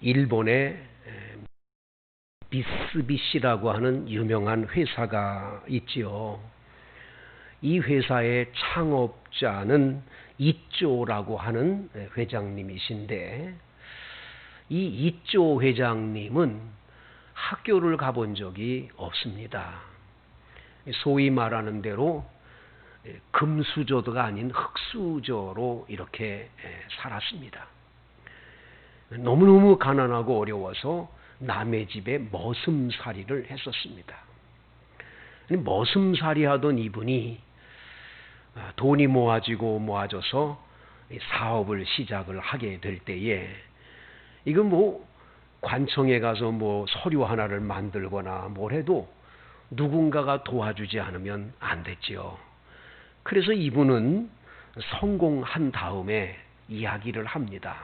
일본의 미쓰비시라고 하는 유명한 회사가 있지요. 이 회사의 창업자는 이쪼라고 하는 회장님이신데, 이 이쪼 회장님은 학교를 가본 적이 없습니다. 소위 말하는 대로 금수저가 아닌 흙수저로 이렇게 살았습니다. 너무너무 가난하고 어려워서 남의 집에 머슴살이를 했었습니다. 머슴살이 하던 이분이 돈이 모아져서 사업을 시작을 하게 될 때에, 이건 관청에 가서 서류 하나를 만들거나 뭘 해도 누군가가 도와주지 않으면 안 됐지요. 그래서 이분은 성공한 다음에 이야기를 합니다.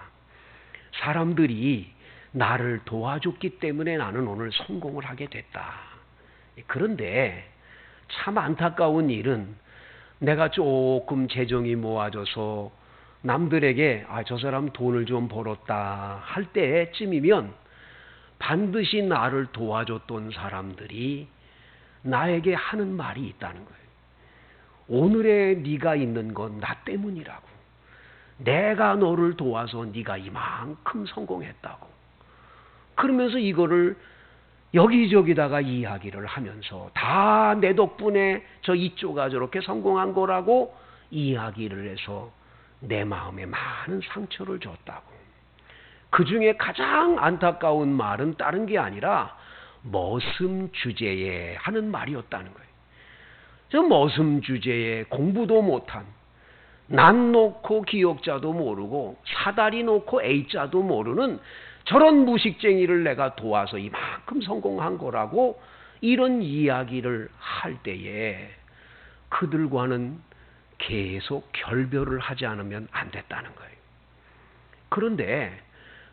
사람들이 나를 도와줬기 때문에 나는 오늘 성공을 하게 됐다. 그런데 참 안타까운 일은, 내가 조금 재정이 모아져서 남들에게 저 사람 돈을 좀 벌었다 할 때쯤이면 반드시 나를 도와줬던 사람들이 나에게 하는 말이 있다는 거예요. 오늘의 네가 있는 건 나 때문이라고. 내가 너를 도와서 네가 이만큼 성공했다고. 그러면서 이거를 여기저기다가 이야기를 하면서 다 내 덕분에 저 이쪼가 저렇게 성공한 거라고 이야기를 해서 내 마음에 많은 상처를 줬다고. 그 중에 가장 안타까운 말은 다른 게 아니라 머슴 주제에 하는 말이었다는 거예요. 저 머슴 주제에 공부도 못한, 난 놓고 기억자도 모르고 사다리 놓고 A자도 모르는 저런 무식쟁이를 내가 도와서 이만큼 성공한 거라고 이런 이야기를 할 때에 그들과는 계속 결별을 하지 않으면 안 됐다는 거예요. 그런데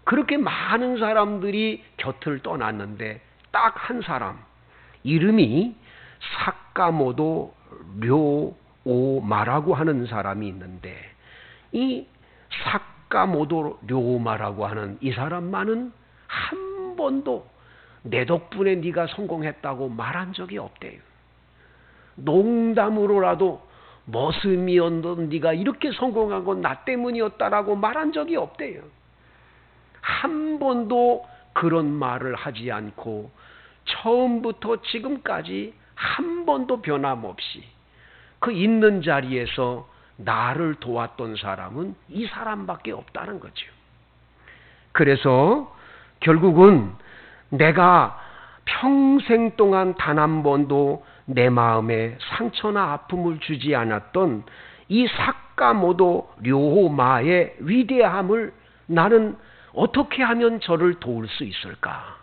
그렇게 많은 사람들이 곁을 떠났는데 딱 한 사람, 이름이 사카모토 료오마라고 하는 사람이 있는데, 이 사카모토 료오마라고 하는 이 사람만은 한 번도 내 덕분에 네가 성공했다고 말한 적이 없대요. 농담으로라도 머슴이었던 네가 이렇게 성공한 건 나 때문이었다라고 말한 적이 없대요. 한 번도 그런 말을 하지 않고 처음부터 지금까지 한 번도 변함없이 그 있는 자리에서 나를 도왔던 사람은 이 사람밖에 없다는 거죠. 그래서 결국은 내가 평생 동안 단 한 번도 내 마음에 상처나 아픔을 주지 않았던 이 사카모토 료오마의 위대함을 나는 어떻게 하면 저를 도울 수 있을까?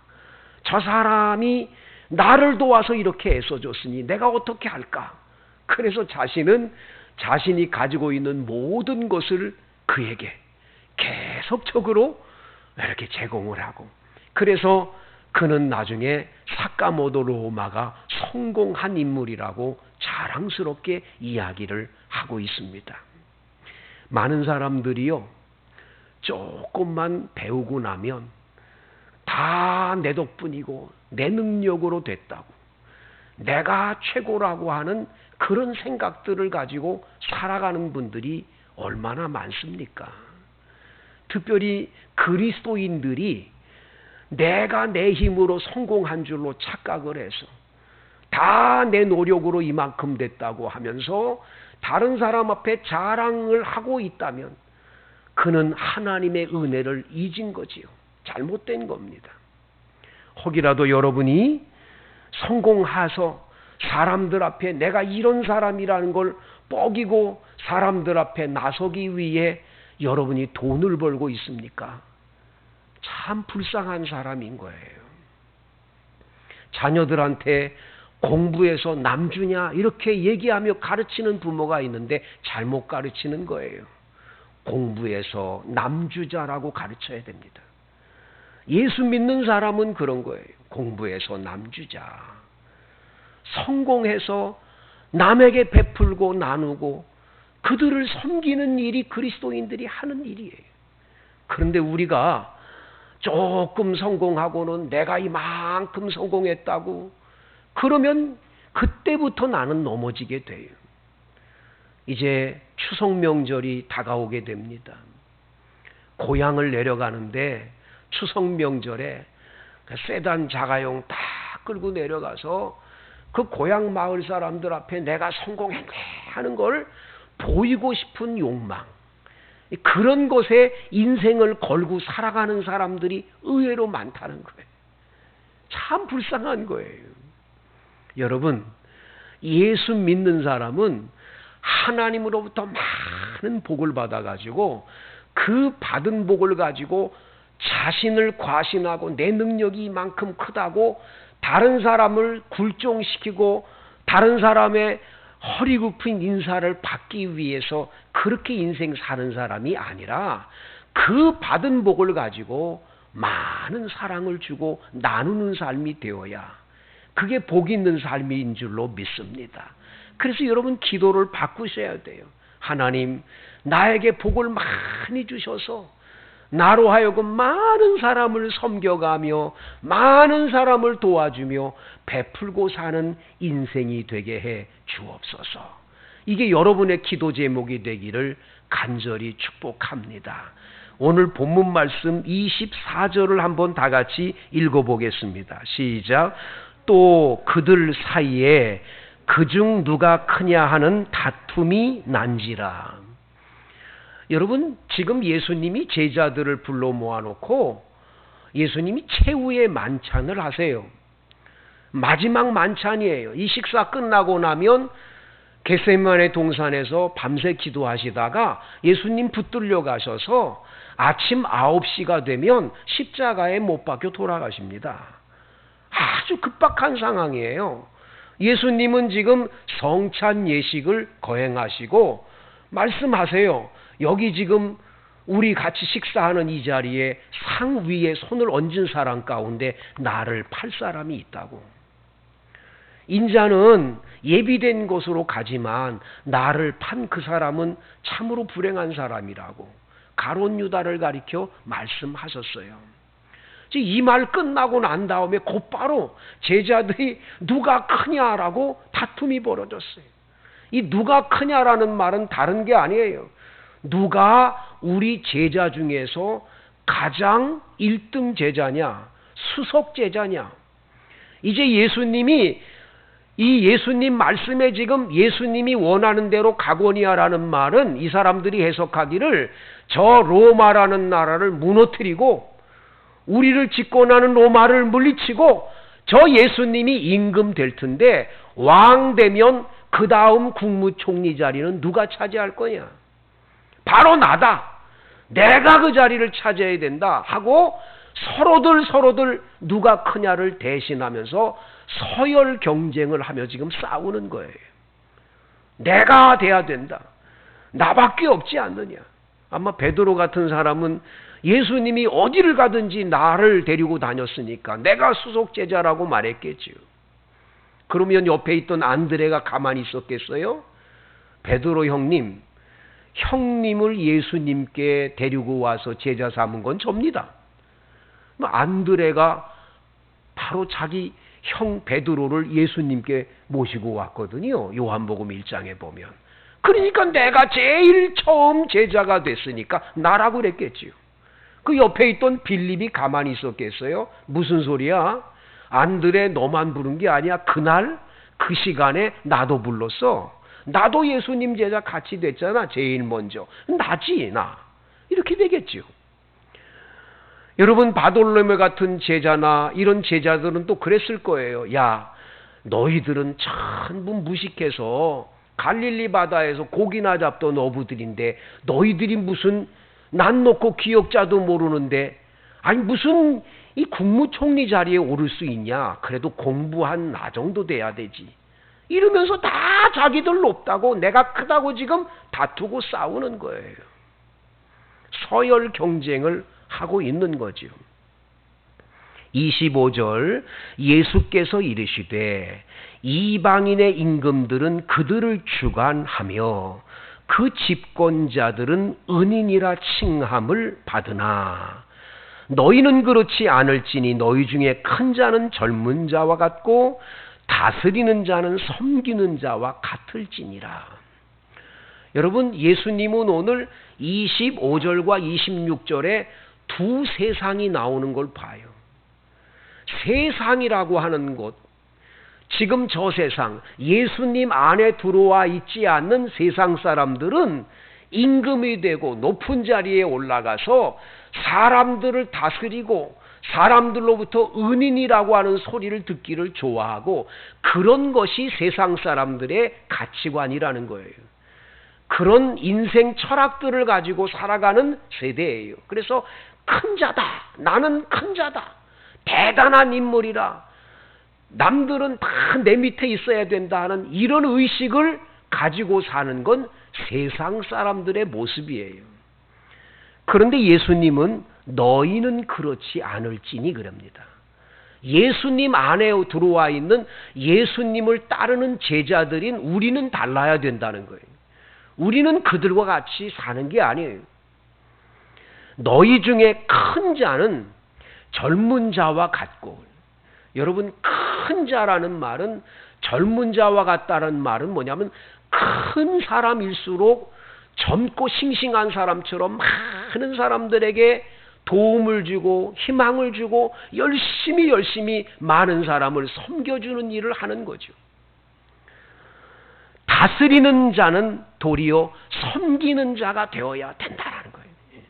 저 사람이 나를 도와서 이렇게 애써줬으니 내가 어떻게 할까? 그래서 자신이 가지고 있는 모든 것을 그에게 계속적으로 이렇게 제공을 하고, 그래서 그는 나중에 사카모토 료오마가 성공한 인물이라고 자랑스럽게 이야기를 하고 있습니다. 많은 사람들이요, 조금만 배우고 나면 다 내 덕분이고 내 능력으로 됐다고, 내가 최고라고 하는 그런 생각들을 가지고 살아가는 분들이 얼마나 많습니까? 특별히 그리스도인들이 내가 내 힘으로 성공한 줄로 착각을 해서 다 내 노력으로 이만큼 됐다고 하면서 다른 사람 앞에 자랑을 하고 있다면 그는 하나님의 은혜를 잊은 거지요. 잘못된 겁니다. 혹이라도 여러분이 성공해서 사람들 앞에 내가 이런 사람이라는 걸 뻐기고 사람들 앞에 나서기 위해 여러분이 돈을 벌고 있습니까? 참 불쌍한 사람인 거예요. 자녀들한테 공부해서 남주냐 이렇게 얘기하며 가르치는 부모가 있는데 잘못 가르치는 거예요. 공부해서 남주자라고 가르쳐야 됩니다. 예수 믿는 사람은 그런 거예요. 공부해서 남주자. 성공해서 남에게 베풀고 나누고 그들을 섬기는 일이 그리스도인들이 하는 일이에요. 그런데 우리가 조금 성공하고는 내가 이만큼 성공했다고 그러면 그때부터 나는 넘어지게 돼요. 이제 추석 명절이 다가오게 됩니다. 고향을 내려가는데 추석 명절에 세단 자가용 다 끌고 내려가서 그 고향 마을 사람들 앞에 내가 성공했네 하는 걸 보이고 싶은 욕망, 그런 것에 인생을 걸고 살아가는 사람들이 의외로 많다는 거예요. 참 불쌍한 거예요. 여러분, 예수 믿는 사람은 하나님으로부터 많은 복을 받아가지고 그 받은 복을 가지고 자신을 과신하고 내 능력이 이만큼 크다고 다른 사람을 굴종시키고 다른 사람의 허리 굽힌 인사를 받기 위해서 그렇게 인생 사는 사람이 아니라 그 받은 복을 가지고 많은 사랑을 주고 나누는 삶이 되어야 그게 복 있는 삶인 줄로 믿습니다. 그래서 여러분 기도를 바꾸셔야 돼요. 하나님, 나에게 복을 많이 주셔서 나로 하여금 많은 사람을 섬겨가며 많은 사람을 도와주며 베풀고 사는 인생이 되게 해 주옵소서. 이게 여러분의 기도 제목이 되기를 간절히 축복합니다. 오늘 본문 말씀 24절을 한번 다 같이 읽어보겠습니다. 시작. 또 그들 사이에 그중 누가 크냐 하는 다툼이 난지라. 여러분, 지금 예수님이 제자들을 불러 모아놓고 예수님이 최후의 만찬을 하세요. 마지막 만찬이에요. 이 식사 끝나고 나면 겟세마네 동산에서 밤새 기도하시다가 예수님 붙들려 가셔서 아침 9시가 되면 십자가에 못 박혀 돌아가십니다. 아주 급박한 상황이에요. 예수님은 지금 성찬 예식을 거행하시고 말씀하세요. 여기 지금 우리 같이 식사하는 이 자리에 상 위에 손을 얹은 사람 가운데 나를 팔 사람이 있다고. 인자는 예비된 곳으로 가지만 나를 판 그 사람은 참으로 불행한 사람이라고 가룟 유다를 가리켜 말씀하셨어요. 이 말 끝나고 난 다음에 곧바로 제자들이 누가 크냐라고 다툼이 벌어졌어요. 이 누가 크냐라는 말은 다른 게 아니에요. 누가 우리 제자 중에서 가장 1등 제자냐, 수석 제자냐. 이제 예수님이 이 예수님 말씀에 지금 예수님이 원하는 대로 가고니아라는 말은 이 사람들이 해석하기를 저 로마라는 나라를 무너뜨리고 우리를 집권하는 로마를 물리치고 저 예수님이 임금 될 텐데 왕 되면 그 다음 국무총리 자리는 누가 차지할 거냐? 바로 나다. 내가 그 자리를 차지해야 된다 하고 서로들 누가 크냐를 대신하면서 서열 경쟁을 하며 지금 싸우는 거예요. 내가 돼야 된다. 나밖에 없지 않느냐. 아마 베드로 같은 사람은 예수님이 어디를 가든지 나를 데리고 다녔으니까 내가 수석 제자라고 말했겠지요. 그러면 옆에 있던 안드레가 가만히 있었겠어요? 베드로 형님, 형님을 예수님께 데리고 와서 제자 삼은 건 접니다. 안드레가 바로 자기 형 베드로를 예수님께 모시고 왔거든요. 요한복음 1장에 보면. 그러니까 내가 제일 처음 제자가 됐으니까 나라고 그랬겠지요. 그 옆에 있던 빌립이 가만히 있었겠어요? 무슨 소리야? 안드레 너만 부른 게 아니야. 그날 그 시간에 나도 불렀어. 나도 예수님 제자 같이 됐잖아. 제일 먼저. 나지 나. 이렇게 되겠지요. 여러분, 바돌로메 같은 제자나 이런 제자들은 또 그랬을 거예요. 야, 너희들은 전부 무식해서 갈릴리 바다에서 고기나 잡던 어부들인데 너희들이 무슨 난 놓고 기억자도 모르는데 아니 무슨 이 국무총리 자리에 오를 수 있냐. 그래도 공부한 나 정도 돼야 되지. 이러면서 다 자기들 높다고 내가 크다고 지금 다투고 싸우는 거예요. 서열 경쟁을 하고 있는 거죠. 25절 예수께서 이르시되 이방인의 임금들은 그들을 주관하며 그 집권자들은 은인이라 칭함을 받으나 너희는 그렇지 않을지니 너희 중에 큰 자는 젊은 자와 같고 다스리는 자는 섬기는 자와 같을지니라. 여러분, 예수님은 오늘 25절과 26절에 두 세상이 나오는 걸 봐요. 세상이라고 하는 곳, 지금 저 세상, 예수님 안에 들어와 있지 않는 세상 사람들은 임금이 되고 높은 자리에 올라가서 사람들을 다스리고 사람들로부터 은인이라고 하는 소리를 듣기를 좋아하고, 그런 것이 세상 사람들의 가치관이라는 거예요. 그런 인생 철학들을 가지고 살아가는 세대예요. 그래서 큰 자다, 나는 큰 자다, 대단한 인물이라, 남들은 다 내 밑에 있어야 된다 하는 이런 의식을 가지고 사는 건 세상 사람들의 모습이에요. 그런데 예수님은 너희는 그렇지 않을지니 그럽니다. 예수님 안에 들어와 있는 예수님을 따르는 제자들인 우리는 달라야 된다는 거예요. 우리는 그들과 같이 사는 게 아니에요. 너희 중에 큰 자는 젊은 자와 같고, 여러분, 큰 자라는 말은, 젊은 자와 같다는 말은 뭐냐면 큰 사람일수록 젊고 싱싱한 사람처럼 많은 사람들에게 도움을 주고 희망을 주고 열심히 많은 사람을 섬겨주는 일을 하는 거죠. 다스리는 자는 도리어 섬기는 자가 되어야 된다는 거예요.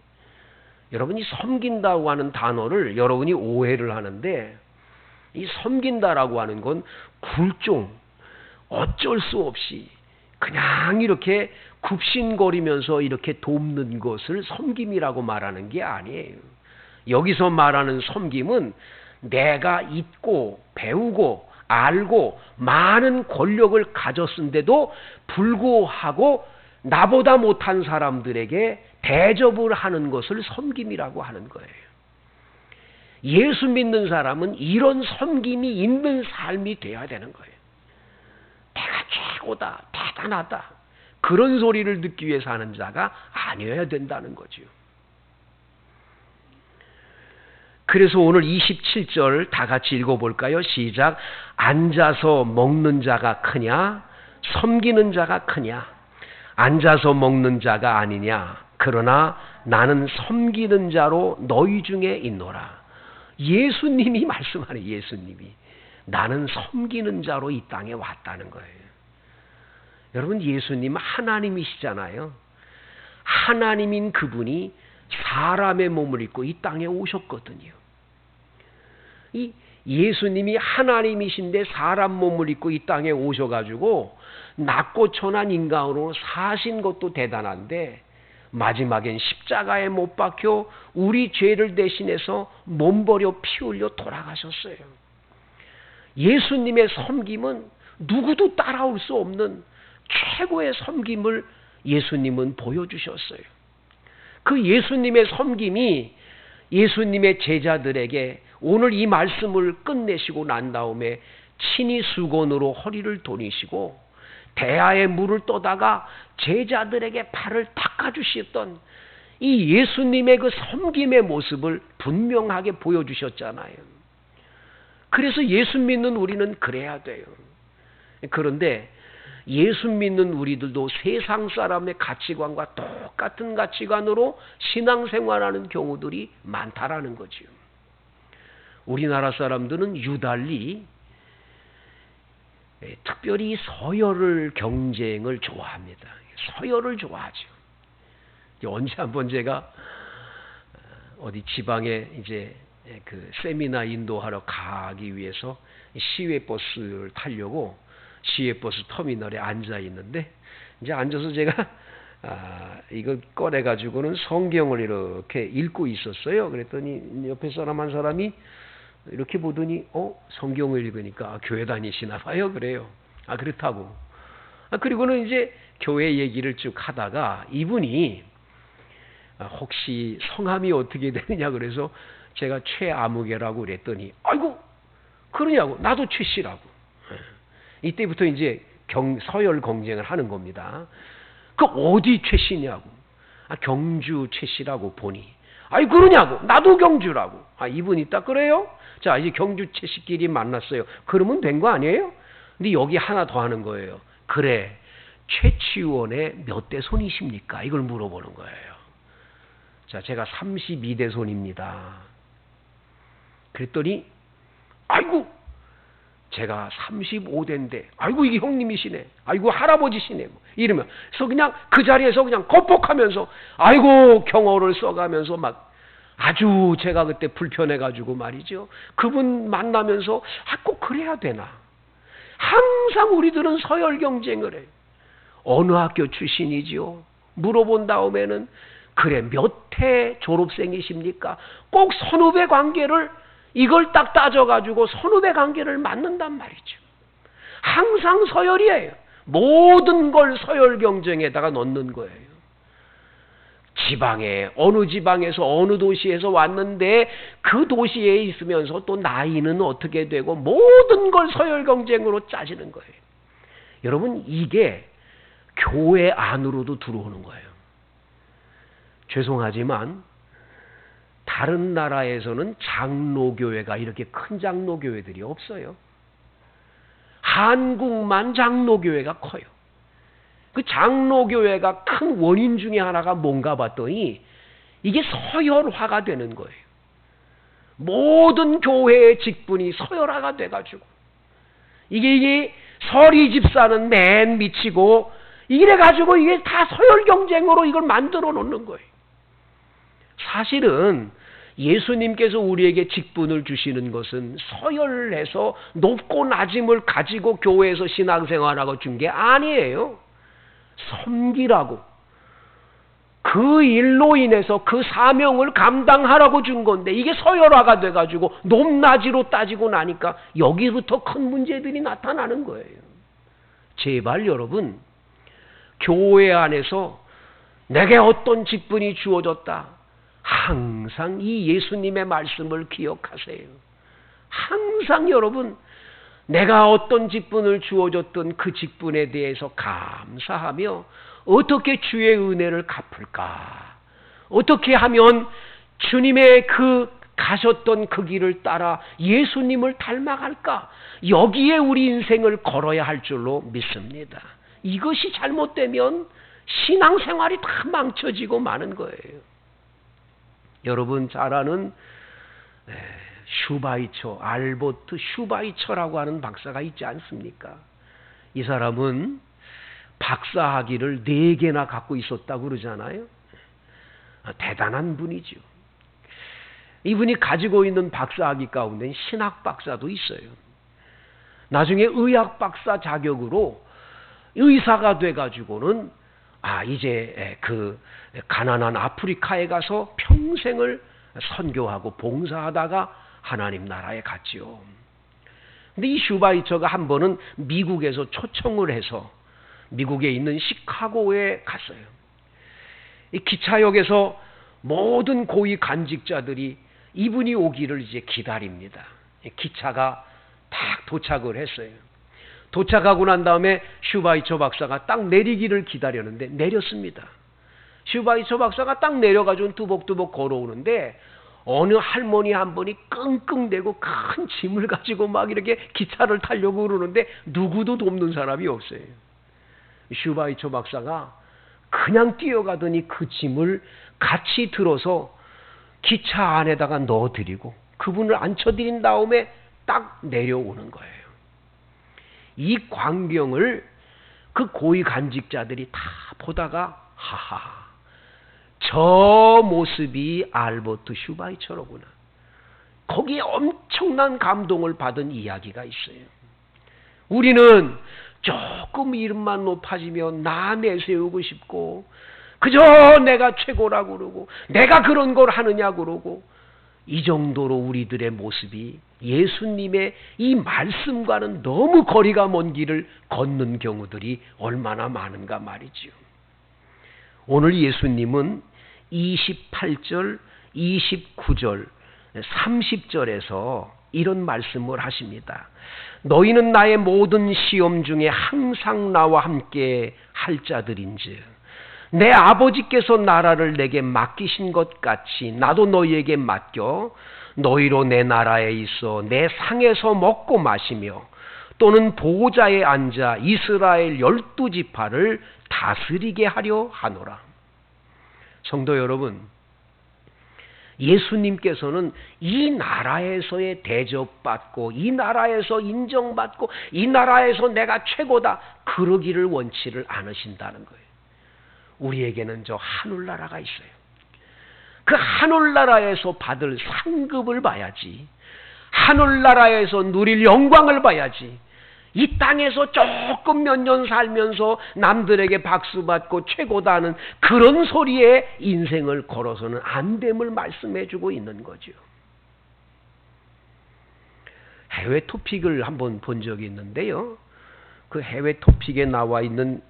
여러분이 섬긴다고 하는 단어를 여러분이 오해를 하는데, 이 섬긴다라고 하는 건 굴종, 어쩔 수 없이 그냥 이렇게 굽신거리면서 이렇게 돕는 것을 섬김이라고 말하는 게 아니에요. 여기서 말하는 섬김은 내가 잊고 배우고 알고 많은 권력을 가졌은데도 불구하고 나보다 못한 사람들에게 대접을 하는 것을 섬김이라고 하는 거예요. 예수 믿는 사람은 이런 섬김이 있는 삶이 돼야 되는 거예요. 내가 최고다, 대단하다, 그런 소리를 듣기 위해 사는 자가 아니어야 된다는 거죠. 그래서 오늘 27절 다 같이 읽어볼까요? 시작. 앉아서 먹는 자가 크냐? 섬기는 자가 크냐? 앉아서 먹는 자가 아니냐? 그러나 나는 섬기는 자로 너희 중에 있노라. 예수님이 말씀하는, 예수님이 나는 섬기는 자로 이 땅에 왔다는 거예요. 여러분, 예수님은 하나님이시잖아요. 하나님인 그분이 사람의 몸을 입고 이 땅에 오셨거든요. 이 예수님이 하나님이신데 사람 몸을 입고 이 땅에 오셔가지고 낮고 천한 인간으로 사신 것도 대단한데, 마지막엔 십자가에 못 박혀 우리 죄를 대신해서 몸 버려 피 흘려 돌아가셨어요. 예수님의 섬김은 누구도 따라올 수 없는 최고의 섬김을 예수님은 보여주셨어요. 그 예수님의 섬김이 예수님의 제자들에게 오늘 이 말씀을 끝내시고 난 다음에 친히 수건으로 허리를 돌리시고 대야에 물을 떠다가 제자들에게 발을 닦아주셨던 이 예수님의 그 섬김의 모습을 분명하게 보여주셨잖아요. 그래서 예수 믿는 우리는 그래야 돼요. 그런데 예수 믿는 우리들도 세상 사람의 가치관과 똑같은 가치관으로 신앙생활하는 경우들이 많다라는 거죠. 우리나라 사람들은 유달리 특별히 서열을 경쟁을 좋아합니다. 서열을 좋아하죠. 언제 한번 제가 어디 지방에 이제 그 세미나 인도하러 가기 위해서 시외버스를 타려고 시외버스 터미널에 앉아 있는데, 이제 앉아서 제가 이걸 꺼내 가지고는 성경을 이렇게 읽고 있었어요. 그랬더니 옆에 사람 한 사람이 이렇게 보더니 성경을 읽으니까 교회 다니시나 봐요. 그래요. 그렇다고. 그리고는 이제 교회 얘기를 쭉 하다가 이분이 혹시 성함이 어떻게 되느냐 그래서 제가 최아무개라고 그랬더니 아이고 그러냐고, 나도 최씨라고. 이때부터 이제 서열 경쟁을 하는 겁니다. 그 어디 최씨냐고. 경주 최씨라고 보니 아이 그러냐고. 나도 경주라고. 아 이분 있다 그래요? 자 이제 경주 채식끼리 만났어요. 그러면 된 거 아니에요? 근데 여기 하나 더 하는 거예요. 그래 최치원의 몇 대 손이십니까? 이걸 물어보는 거예요. 자 제가 32대 손입니다. 그랬더니 아이고 제가 35대인데 아이고 이게 형님이시네. 아이고 할아버지시네. 뭐 이러면 그래서 그냥 그 자리에서 그냥 겁복하면서 아이고 경어를 써가면서 막 아주 제가 그때 불편해가지고 말이죠. 그분 만나면서 꼭 그래야 되나. 항상 우리들은 서열 경쟁을 해요. 어느 학교 출신이지요? 물어본 다음에는 그래 몇 해 졸업생이십니까? 꼭 선후배 관계를 이걸 딱 따져가지고 선후배 관계를 맞는단 말이죠. 항상 서열이에요. 모든 걸 서열 경쟁에다가 넣는 거예요. 지방에 어느 지방에서 어느 도시에서 왔는데 그 도시에 있으면서 또 나이는 어떻게 되고 모든 걸 서열 경쟁으로 짜지는 거예요. 여러분 이게 교회 안으로도 들어오는 거예요. 죄송하지만 다른 나라에서는 장로교회가 이렇게 큰 장로교회들이 없어요. 한국만 장로교회가 커요. 그 장로교회가 큰 원인 중에 하나가 뭔가 봤더니 이게 서열화가 되는 거예요. 모든 교회의 직분이 서열화가 돼가지고 이게 서리 집사는 맨 밑이고 이래가지고 이게 다 서열 경쟁으로 이걸 만들어 놓는 거예요. 사실은 예수님께서 우리에게 직분을 주시는 것은 서열해서 높고 낮음을 가지고 교회에서 신앙생활하고 준 게 아니에요. 섬기라고. 그 일로 인해서 그 사명을 감당하라고 준 건데 이게 서열화가 돼가지고 높낮이로 따지고 나니까 여기부터 큰 문제들이 나타나는 거예요. 제발 여러분 교회 안에서 내게 어떤 직분이 주어졌다. 항상 이 예수님의 말씀을 기억하세요. 항상 여러분 내가 어떤 직분을 주어졌던 그 직분에 대해서 감사하며 어떻게 주의 은혜를 갚을까? 어떻게 하면 주님의 그 가셨던 그 길을 따라 예수님을 닮아갈까? 여기에 우리 인생을 걸어야 할 줄로 믿습니다. 이것이 잘못되면 신앙생활이 다 망쳐지고 마는 거예요. 여러분 잘 아는 슈바이처, 알버트 슈바이처라고 하는 박사가 있지 않습니까? 이 사람은 박사학위를 4개나 갖고 있었다고 그러잖아요. 대단한 분이죠. 이분이 가지고 있는 박사학위 가운데 신학 박사도 있어요. 나중에 의학 박사 자격으로 의사가 돼가지고는 이제 그 가난한 아프리카에 가서 평생을 선교하고 봉사하다가 하나님 나라에 갔지요. 근데 이 슈바이처가 한 번은 미국에서 초청을 해서 미국에 있는 시카고에 갔어요. 이 기차역에서 모든 고위 간직자들이 이분이 오기를 이제 기다립니다. 기차가 딱 도착을 했어요. 도착하고 난 다음에 슈바이처 박사가 딱 내리기를 기다렸는데 내렸습니다. 슈바이처 박사가 딱 내려가지고 뚜벅뚜벅 걸어오는데 어느 할머니 한 분이 끙끙대고 큰 짐을 가지고 막 이렇게 기차를 타려고 그러는데 누구도 돕는 사람이 없어요. 슈바이처 박사가 그냥 뛰어가더니 그 짐을 같이 들어서 기차 안에다가 넣어드리고 그분을 앉혀드린 다음에 딱 내려오는 거예요. 이 광경을 그 고위 간직자들이 다 보다가 하하 저 모습이 알버트 슈바이처로구나. 거기에 엄청난 감동을 받은 이야기가 있어요. 우리는 조금 이름만 높아지면 나 내세우고 싶고 그저 내가 최고라고 그러고 내가 그런 걸 하느냐고 그러고 이 정도로 우리들의 모습이 예수님의 이 말씀과는 너무 거리가 먼 길을 걷는 경우들이 얼마나 많은가 말이지요. 오늘 예수님은 28절, 29절, 30절에서 이런 말씀을 하십니다. 너희는 나의 모든 시험 중에 항상 나와 함께 할 자들인즉 내 아버지께서 나라를 내게 맡기신 것 같이 나도 너희에게 맡겨 너희로 내 나라에 있어 내 상에서 먹고 마시며 또는 보좌에 앉아 이스라엘 12지파를 다스리게 하려 하노라. 성도 여러분, 예수님께서는 이 나라에서의 대접받고 이 나라에서 인정받고 이 나라에서 내가 최고다 그러기를 원치를 않으신다는 거예요. 우리에게는 저 하늘나라가 있어요. 그 하늘나라에서 받을 상급을 봐야지, 하늘나라에서 누릴 영광을 봐야지, 이 땅에서 조금 몇 년 살면서 남들에게 박수받고 최고다는 그런 소리에 인생을 걸어서는 안 됨을 말씀해주고 있는 거죠. 해외 토픽을 한번 본 적이 있는데요. 그 해외 토픽에 나와 있는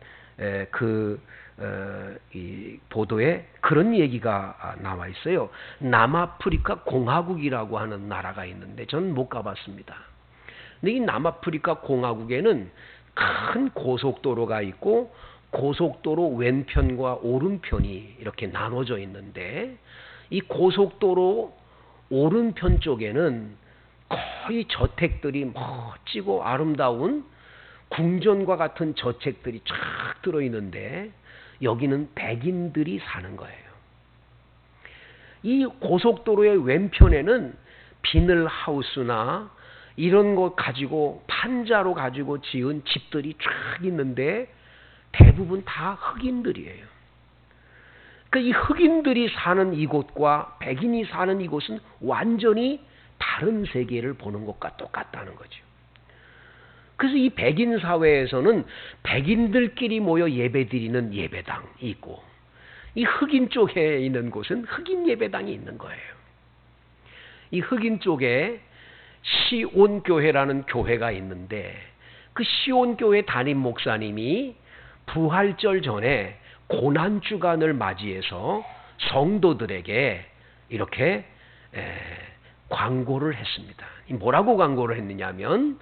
이 보도에 그런 얘기가 나와 있어요. 남아프리카 공화국이라고 하는 나라가 있는데 전 못 가봤습니다. 근데 이 남아프리카 공화국에는 큰 고속도로가 있고 고속도로 왼편과 오른편이 이렇게 나눠져 있는데 이 고속도로 오른편 쪽에는 거의 저택들이 멋지고 아름다운 궁전과 같은 저택들이 쫙 들어있는데 여기는 백인들이 사는 거예요. 이 고속도로의 왼편에는 비닐하우스나 이런 거 가지고 판자로 가지고 지은 집들이 쫙 있는데 대부분 다 흑인들이에요. 그러니까 이 흑인들이 사는 이곳과 백인이 사는 이곳은 완전히 다른 세계를 보는 것과 똑같다는 거죠. 그래서 이 백인 사회에서는 백인들끼리 모여 예배드리는 예배당이 있고 이 흑인 쪽에 있는 곳은 흑인 예배당이 있는 거예요. 이 흑인 쪽에 시온교회라는 교회가 있는데 그 시온교회 담임 목사님이 부활절 전에 고난주간을 맞이해서 성도들에게 이렇게 광고를 했습니다. 뭐라고 광고를 했느냐면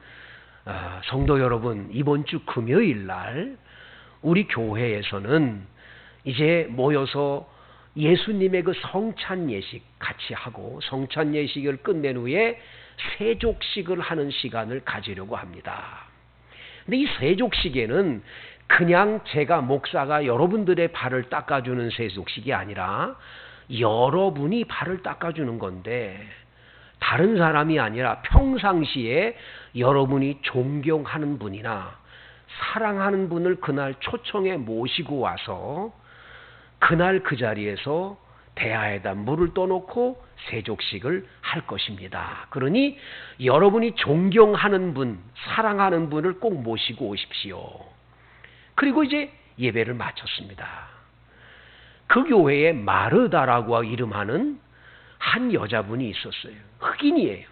성도 여러분, 이번 주 금요일 날 우리 교회에서는 이제 모여서 예수님의 그 성찬 예식 같이 하고 성찬 예식을 끝낸 후에 세족식을 하는 시간을 가지려고 합니다. 근데 이 세족식에는 그냥 제가 목사가 여러분들의 발을 닦아주는 세족식이 아니라 여러분이 발을 닦아주는 건데 다른 사람이 아니라 평상시에 여러분이 존경하는 분이나 사랑하는 분을 그날 초청해 모시고 와서 그날 그 자리에서 대야에다 물을 떠놓고 세족식을 할 것입니다. 그러니 여러분이 존경하는 분, 사랑하는 분을 꼭 모시고 오십시오. 그리고 이제 예배를 마쳤습니다. 그 교회에 마르다라고 이름하는 한 여자분이 있었어요. 흑인이에요.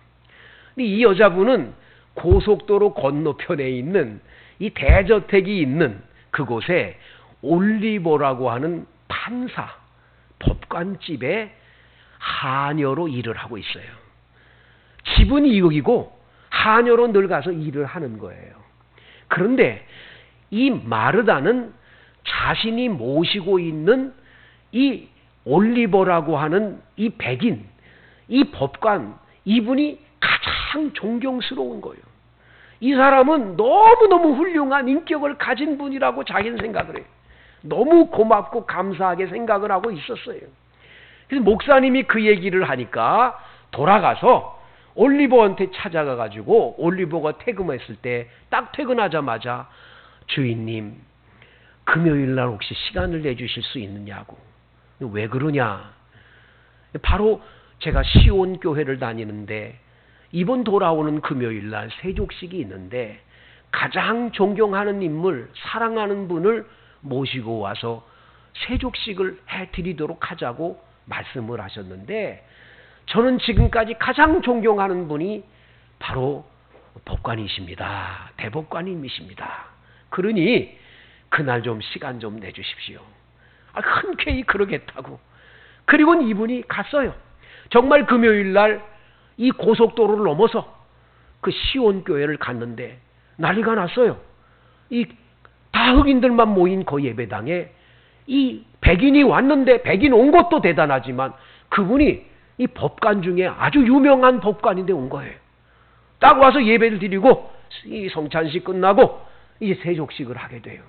근데 이 여자분은 고속도로 건너편에 있는 이 대저택이 있는 그곳에 올리버라고 하는 판사, 법관집에 하녀로 일을 하고 있어요. 집은 이국이고 하녀로 늘 가서 일을 하는 거예요. 그런데 이 마르다는 자신이 모시고 있는 이 올리버라고 하는 이 백인, 이 법관, 이분이 가장 존경스러운 거예요. 이 사람은 너무너무 훌륭한 인격을 가진 분이라고 자기는 생각을 해요. 너무 고맙고 감사하게 생각을 하고 있었어요. 그래서 목사님이 그 얘기를 하니까 돌아가서 올리버한테 찾아가가지고 올리버가 퇴근했을 때 딱 퇴근하자마자 주인님, 금요일 날 혹시 시간을 내주실 수 있느냐고. 왜 그러냐? 바로 제가 시온교회를 다니는데 이번 돌아오는 금요일 날 세족식이 있는데 가장 존경하는 인물, 사랑하는 분을 모시고 와서 세족식을 해드리도록 하자고 말씀을 하셨는데 저는 지금까지 가장 존경하는 분이 바로 법관이십니다. 대법관님이십니다. 그러니 그날 좀 시간 좀 내주십시오. 흔쾌히 그러겠다고. 그리고 이분이 갔어요. 정말 금요일 날 이 고속도로를 넘어서 그 시온교회를 갔는데 난리가 났어요. 다 흑인들만 모인 그 예배당에 이 백인이 왔는데, 백인 온 것도 대단하지만 그분이 이 법관 중에 아주 유명한 법관인데 온 거예요. 딱 와서 예배를 드리고 이 성찬식 끝나고 이제 세족식을 하게 돼요.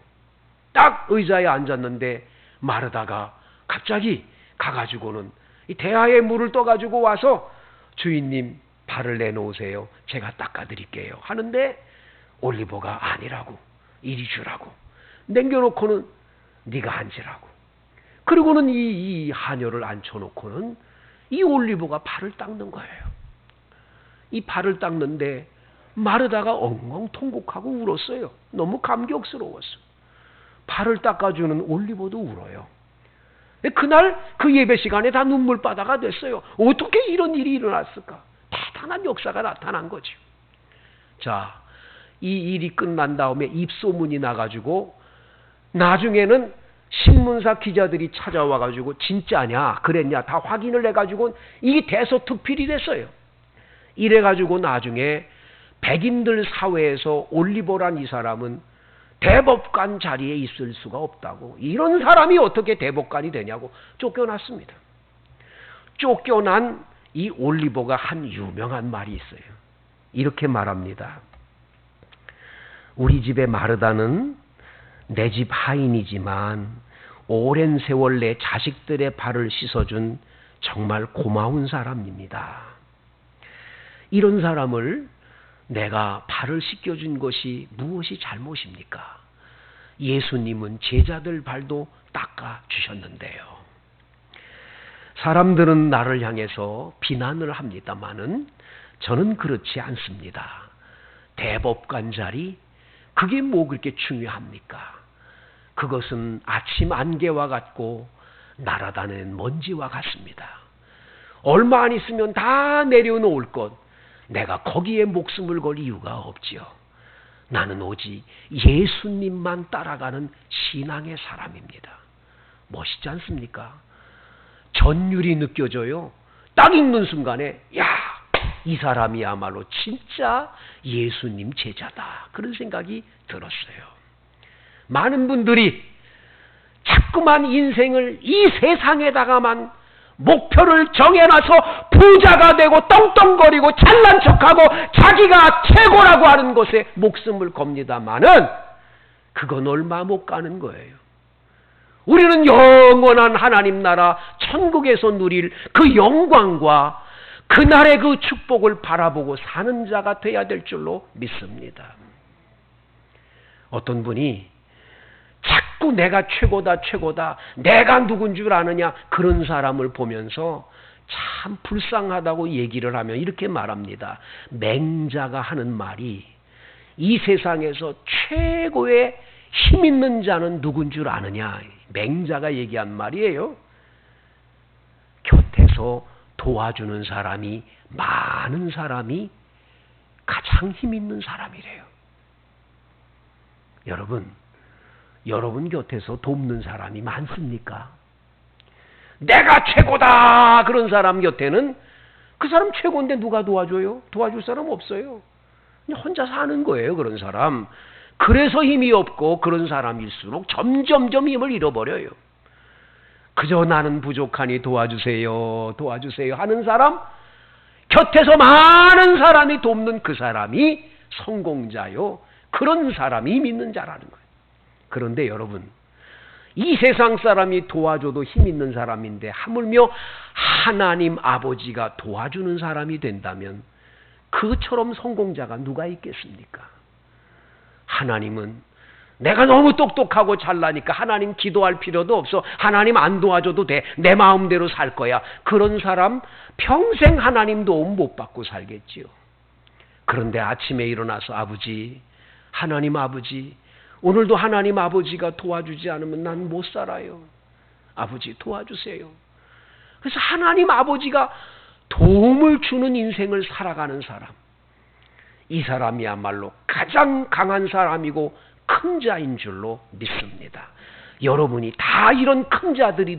딱 의자에 앉았는데 마르다가 갑자기 가가지고는 이 대야에 물을 떠가지고 와서 주인님 발을 내놓으세요. 제가 닦아드릴게요. 하는데 올리버가 아니라고, 이리 주라고 남겨놓고는 네가 앉으라고. 그리고는 이 하녀를 앉혀놓고는 이 올리버가 발을 닦는 거예요. 이 발을 닦는데 마르다가 엉엉 통곡하고 울었어요. 너무 감격스러웠어. 발을 닦아주는 올리버도 울어요. 그날 그 예배 시간에 다 눈물바다가 됐어요. 어떻게 이런 일이 일어났을까? 대단한 역사가 나타난 거죠. 자, 이 일이 끝난 다음에 입소문이 나가지고 나중에는 신문사 기자들이 찾아와가지고 진짜냐 그랬냐 다 확인을 해가지고 이게 대서특필이 됐어요. 이래가지고 나중에 백인들 사회에서 올리버란 이 사람은 대법관 자리에 있을 수가 없다고, 이런 사람이 어떻게 대법관이 되냐고 쫓겨났습니다. 쫓겨난 이 올리버가 한 유명한 말이 있어요. 이렇게 말합니다. 우리 집의 마르다는 내 집 하인이지만 오랜 세월 내 자식들의 발을 씻어준 정말 고마운 사람입니다. 이런 사람을 내가 발을 씻겨준 것이 무엇이 잘못입니까? 예수님은 제자들 발도 닦아주셨는데요. 사람들은 나를 향해서 비난을 합니다마는 저는 그렇지 않습니다. 대법관 자리, 그게 뭐 그렇게 중요합니까? 그것은 아침 안개와 같고 날아다니는 먼지와 같습니다. 얼마 안 있으면 다 내려놓을 것, 내가 거기에 목숨을 걸 이유가 없지요. 나는 오직 예수님만 따라가는 신앙의 사람입니다. 멋있지 않습니까? 전율이 느껴져요. 딱 읽는 순간에 야, 이 사람이야말로 진짜 예수님 제자다, 그런 생각이 들었어요. 많은 분들이 자꾸만 인생을 이 세상에다가만 목표를 정해놔서 부자가 되고 떵떵거리고 잘난 척하고 자기가 최고라고 하는 것에 목숨을 겁니다마는 그건 얼마 못 가는 거예요. 우리는 영원한 하나님 나라 천국에서 누릴 그 영광과 그날의 그 축복을 바라보고 사는 자가 돼야 될 줄로 믿습니다. 어떤 분이 자꾸 내가 최고다 최고다, 내가 누군 줄 아느냐, 그런 사람을 보면서 참 불쌍하다고 얘기를 하면 이렇게 말합니다. 맹자가 하는 말이 이 세상에서 최고의 힘 있는 자는 누군 줄 아느냐, 맹자가 얘기한 말이에요. 곁에서 도와주는 사람이 많은 사람이 가장 힘 있는 사람이래요. 여러분 곁에서 돕는 사람이 많습니까? 내가 최고다 그런 사람 곁에는 그 사람 최고인데 누가 도와줘요? 도와줄 사람 없어요. 그냥 혼자 사는 거예요, 그런 사람. 그래서 힘이 없고 그런 사람일수록 점점점 힘을 잃어버려요. 그저 나는 부족하니 도와주세요, 도와주세요 하는 사람, 곁에서 많은 사람이 돕는 그 사람이 성공자요, 그런 사람이 힘 있는 자라는 거예요. 그런데 여러분, 이 세상 사람이 도와줘도 힘 있는 사람인데 하물며 하나님 아버지가 도와주는 사람이 된다면 그처럼 성공자가 누가 있겠습니까? 하나님은 내가 너무 똑똑하고 잘나니까 하나님 기도할 필요도 없어, 하나님 안 도와줘도 돼, 내 마음대로 살 거야, 그런 사람 평생 하나님 도움 못 받고 살겠지요. 그런데 아침에 일어나서 아버지, 하나님 아버지, 오늘도 하나님 아버지가 도와주지 않으면 난 못 살아요. 아버지 도와주세요. 그래서 하나님 아버지가 도움을 주는 인생을 살아가는 사람, 이 사람이야말로 가장 강한 사람이고 큰 자인 줄로 믿습니다. 여러분이 다 이런 큰 자들이